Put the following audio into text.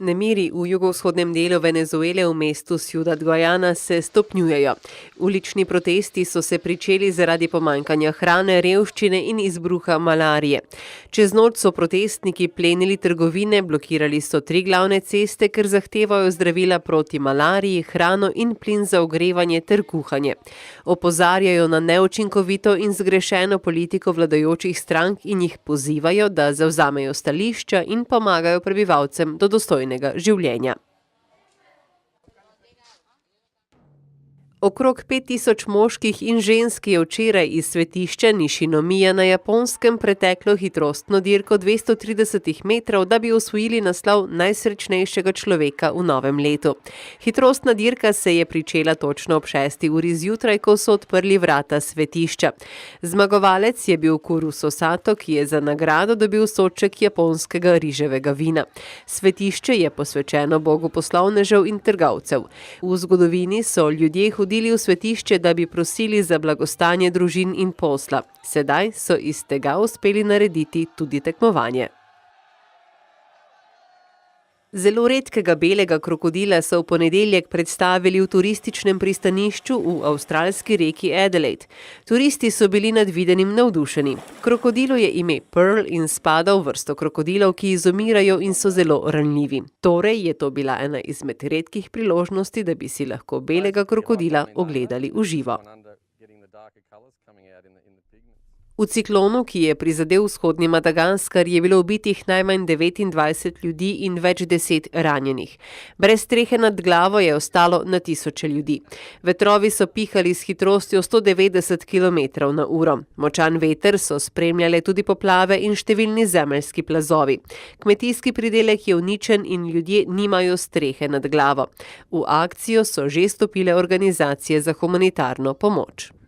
Nemiri v jugovzhodnem delu Venezuele v mestu Ciudad Guayana se stopnjujejo. Ulični protesti so se pričeli zaradi pomanjkanja hrane, revščine in izbruha malarije. Čez noč so protestniki plenili trgovine, blokirali so 3 glavne ceste, ker zahtevajo zdravila proti malariji, hrano in plin za ogrevanje ter kuhanje. Opozarjajo na neučinkovito in zgrešeno politiko vladajočih strank in jih pozivajo, da zavzamejo stališča in pomagajo prebivalcem do dostojnega življenja. Okrog 5000 moških in žensk je včeraj iz svetišča Nišinomija na Japonskem preteklo hitrostno dirko 230 metrov, da bi osvojili naslov najsrečnejšega človeka v novem letu. Hitrostna dirka se je pričela točno ob 6. uri zjutraj, ko so odprli vrata svetišča. Zmagovalec je bil Kuruso Sato, ki je za nagrado dobil sodček japonskega riževega vina. Svetišče je posvečeno bogu poslovnežev in trgovcev. V zgodovini so ljudje hodili v svetišče, da bi prosili za blagostanje družin in posla. Sedaj so iz tega uspeli narediti tudi tekmovanje. Zelo redkega belega krokodila so v ponedeljek predstavili v turističnem pristanišču v avstralski reki Adelaide. Turisti so bili nad videnim navdušeni. Krokodilu je ime Pearl in spada v vrsto krokodilov, ki izumirajo in so zelo ranljivi. Torej je to bila ena izmed redkih priložnosti, da bi si lahko belega krokodila ogledali v živo. V ciklonu, ki je prizadel vzhodni Madagaskar, je bilo ubitih najmanj 29 ljudi in več 10 ranjenih. Brez strehe nad glavo je ostalo na tisoče ljudi. Vetrovi so pihali s hitrostjo 190 km/h. Močan veter so spremljale tudi poplave in številni zemeljski plazovi. Kmetijski pridelek je uničen in ljudje nimajo strehe nad glavo. V akcijo so že stopile organizacije za humanitarno pomoč.